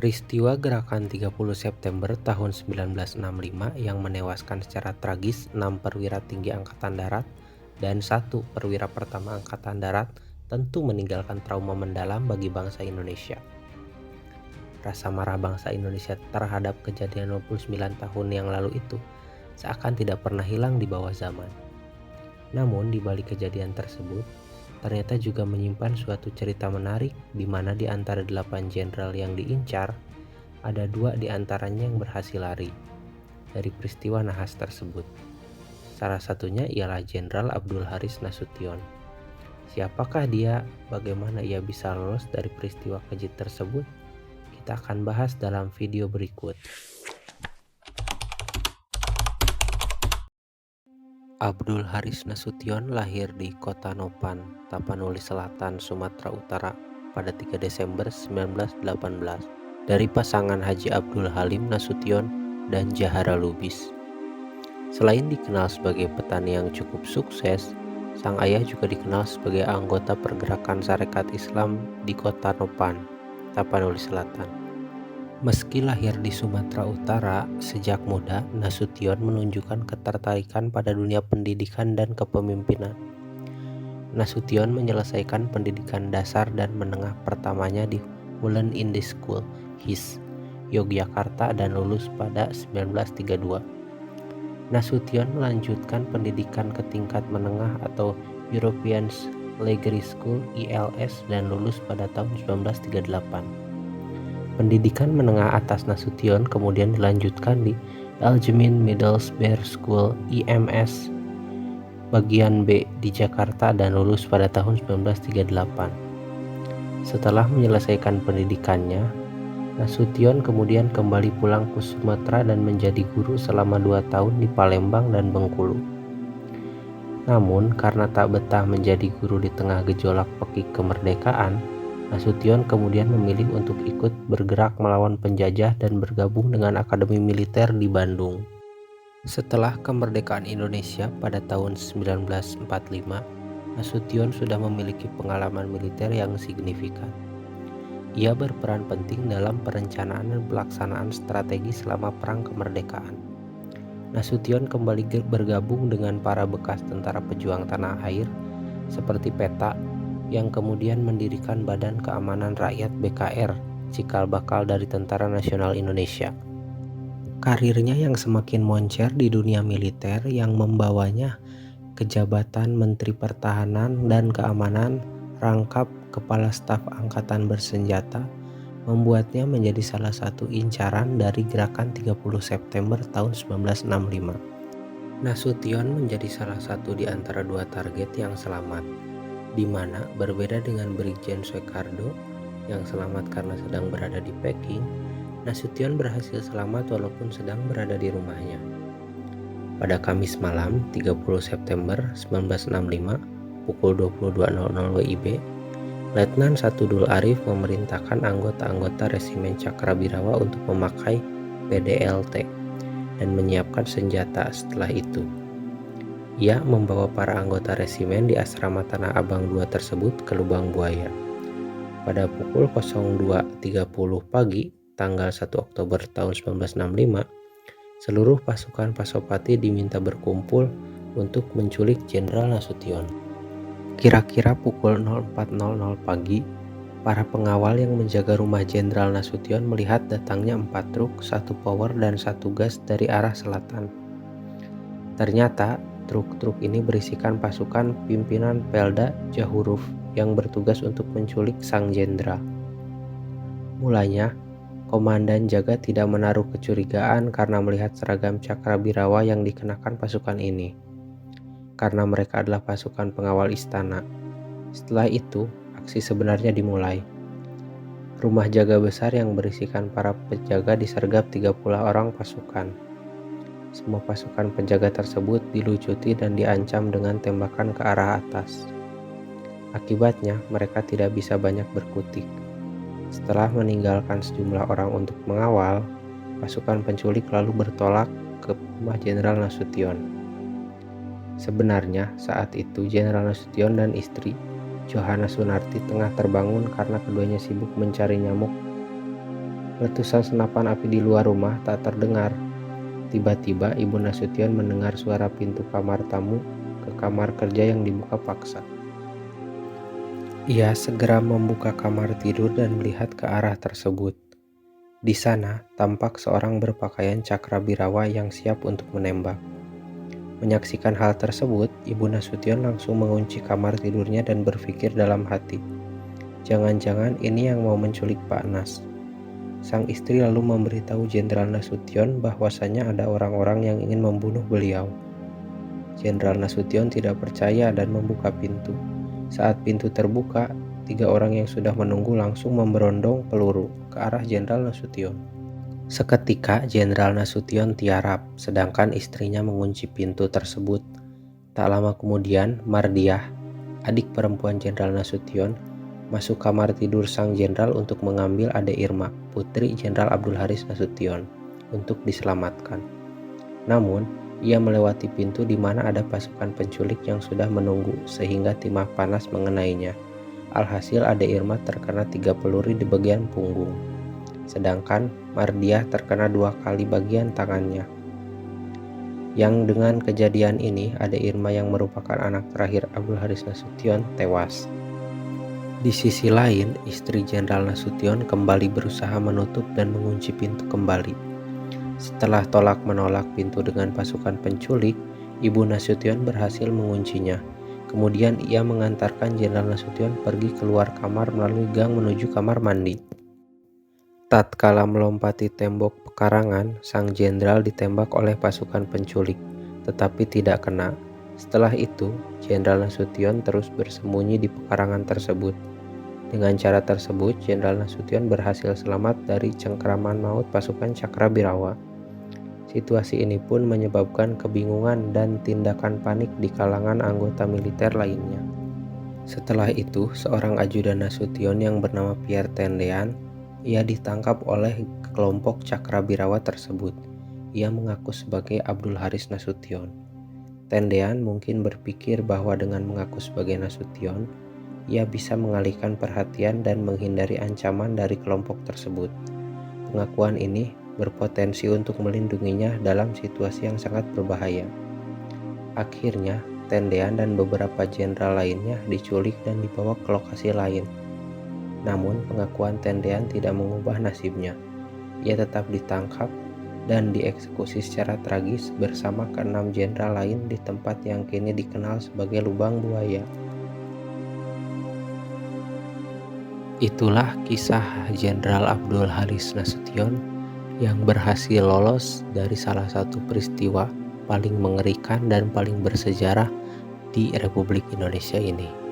Peristiwa gerakan 30 September tahun 1965 yang menewaskan secara tragis 6 perwira tinggi Angkatan Darat dan 1 perwira pertama Angkatan Darat tentu meninggalkan trauma mendalam bagi bangsa Indonesia. Rasa marah bangsa Indonesia terhadap kejadian 29 tahun yang lalu itu seakan tidak pernah hilang di bawah zaman. Namun di balik kejadian tersebut, ternyata juga menyimpan suatu cerita menarik di mana di antara 8 jenderal yang diincar, ada 2 di antaranya yang berhasil lari dari peristiwa nahas tersebut. Salah satunya ialah Jenderal Abdul Haris Nasution. Siapakah dia? Bagaimana ia bisa lolos dari peristiwa keji tersebut? Kita akan bahas dalam video berikut. Abdul Haris Nasution lahir di Kota Nopan, Tapanuli Selatan, Sumatera Utara pada 3 Desember 1918 dari pasangan Haji Abdul Halim Nasution dan Jahara Lubis. Selain dikenal sebagai petani yang cukup sukses, sang ayah juga dikenal sebagai anggota pergerakan Sarekat Islam di Kota Nopan, Tapanuli Selatan. Meski lahir di Sumatera Utara, sejak muda Nasution menunjukkan ketertarikan pada dunia pendidikan dan kepemimpinan. Nasution menyelesaikan pendidikan dasar dan menengah pertamanya di Hulen Indie School, HIS, Yogyakarta dan lulus pada 1932. Nasution melanjutkan pendidikan ke tingkat menengah atau European Lagery School, ILS, dan lulus pada tahun 1938. Pendidikan menengah atas Nasution kemudian dilanjutkan di Algemeen Middelsbaar School IMS bagian B di Jakarta dan lulus pada tahun 1938. Setelah menyelesaikan pendidikannya, Nasution kemudian kembali pulang ke Sumatera dan menjadi guru selama 2 tahun di Palembang dan Bengkulu. Namun karena tak betah menjadi guru di tengah gejolak pekik kemerdekaan, Nasution kemudian memilih untuk ikut bergerak melawan penjajah dan bergabung dengan Akademi Militer di Bandung. Setelah kemerdekaan Indonesia pada tahun 1945, Nasution sudah memiliki pengalaman militer yang signifikan. Ia berperan penting dalam perencanaan dan pelaksanaan strategi selama Perang Kemerdekaan. Nasution kembali bergabung dengan para bekas tentara pejuang tanah air seperti Peta, yang kemudian mendirikan Badan Keamanan Rakyat BKR, cikal bakal dari Tentara Nasional Indonesia. Karirnya yang semakin moncer di dunia militer yang membawanya ke jabatan Menteri Pertahanan dan Keamanan, rangkap Kepala Staf Angkatan Bersenjata, membuatnya menjadi salah satu incaran dari gerakan 30 September tahun 1965. Nasution menjadi salah satu di antara 2 target yang selamat, di mana berbeda dengan Brigjen Soekardo yang selamat karena sedang berada di Peking, Nasution berhasil selamat walaupun sedang berada di rumahnya. Pada Kamis malam 30 September 1965 pukul 22.00 WIB, Letnan 1 Dul Arif memerintahkan anggota-anggota Resimen Cakrabirawa untuk memakai PDLT dan menyiapkan senjata. Setelah itu, ia membawa para anggota resimen di asrama Tanah Abang 2 tersebut ke Lubang Buaya. Pada pukul 02.30 pagi, tanggal 1 Oktober tahun 1965, seluruh pasukan Pasopati diminta berkumpul untuk menculik Jenderal Nasution. Kira-kira pukul 04.00 pagi, para pengawal yang menjaga rumah Jenderal Nasution melihat datangnya 4 truk, 1 power, dan 1 gas dari arah selatan. Ternyata truk-truk ini berisikan pasukan pimpinan Pelda Jahuruf yang bertugas untuk menculik sang jenderal. Mulanya, Komandan Jaga tidak menaruh kecurigaan karena melihat seragam Cakrabirawa yang dikenakan pasukan ini, karena mereka adalah pasukan pengawal istana. Setelah itu, aksi sebenarnya dimulai. Rumah jaga besar yang berisikan para penjaga disergap 30 orang pasukan. Semua pasukan penjaga tersebut dilucuti dan diancam dengan tembakan ke arah atas. Akibatnya, mereka tidak bisa banyak berkutik. Setelah meninggalkan sejumlah orang untuk mengawal, pasukan penculik lalu bertolak ke rumah Jenderal Nasution. Sebenarnya, saat itu Jenderal Nasution dan istri, Johanna Sunarti, tengah terbangun karena keduanya sibuk mencari nyamuk Letusan senapan api di luar rumah tak terdengar. Tiba-tiba Ibu Nasution mendengar suara pintu kamar tamu ke kamar kerja yang dibuka paksa. Ia segera membuka kamar tidur dan melihat ke arah tersebut. Di sana tampak seorang berpakaian Cakrabirawa yang siap untuk menembak. Menyaksikan hal tersebut, Ibu Nasution langsung mengunci kamar tidurnya dan berpikir dalam hati, jangan-jangan ini yang mau menculik Pak Nas. Sang istri lalu memberitahu Jenderal Nasution bahwasanya ada orang-orang yang ingin membunuh beliau. Jenderal Nasution tidak percaya dan membuka pintu. Saat pintu terbuka, 3 orang yang sudah menunggu langsung memberondong peluru ke arah Jenderal Nasution. Seketika Jenderal Nasution tiarap, sedangkan istrinya mengunci pintu tersebut. Tak lama kemudian, Mardiah, adik perempuan Jenderal Nasution, masuk kamar tidur sang jenderal untuk mengambil Ade Irma, putri Jenderal Abdul Haris Nasution, untuk diselamatkan. Namun, ia melewati pintu di mana ada pasukan penculik yang sudah menunggu sehingga timah panas mengenainya. Alhasil Ade Irma terkena 3 peluru di bagian punggung, sedangkan Mardiah terkena 2 kali bagian tangannya. Yang dengan kejadian ini, Ade Irma yang merupakan anak terakhir Abdul Haris Nasution tewas. Di sisi lain, istri Jenderal Nasution kembali berusaha menutup dan mengunci pintu kembali. Setelah tolak-menolak pintu dengan pasukan penculik, Ibu Nasution berhasil menguncinya. Kemudian ia mengantarkan Jenderal Nasution pergi keluar kamar melalui gang menuju kamar mandi. Tatkala melompati tembok pekarangan, sang jenderal ditembak oleh pasukan penculik, tetapi tidak kena. Setelah itu, Jenderal Nasution terus bersembunyi di pekarangan tersebut. Dengan cara tersebut, Jenderal Nasution berhasil selamat dari cengkeraman maut pasukan Cakrabirawa. Situasi ini pun menyebabkan kebingungan dan tindakan panik di kalangan anggota militer lainnya. Setelah itu, seorang ajudan Nasution yang bernama Pierre Tendean, ia ditangkap oleh kelompok Cakrabirawa tersebut. Ia mengaku sebagai Abdul Haris Nasution. Tendean mungkin berpikir bahwa dengan mengaku sebagai Nasution, ia bisa mengalihkan perhatian dan menghindari ancaman dari kelompok tersebut. Pengakuan ini berpotensi untuk melindunginya dalam situasi yang sangat berbahaya. Akhirnya, Tendean dan beberapa jenderal lainnya diculik dan dibawa ke lokasi lain. Namun, pengakuan Tendean tidak mengubah nasibnya. Ia tetap ditangkap dan dieksekusi secara tragis bersama ke-6 jenderal lain di tempat yang kini dikenal sebagai Lubang Buaya. Itulah kisah Jenderal Abdul Haris Nasution yang berhasil lolos dari salah satu peristiwa paling mengerikan dan paling bersejarah di Republik Indonesia ini.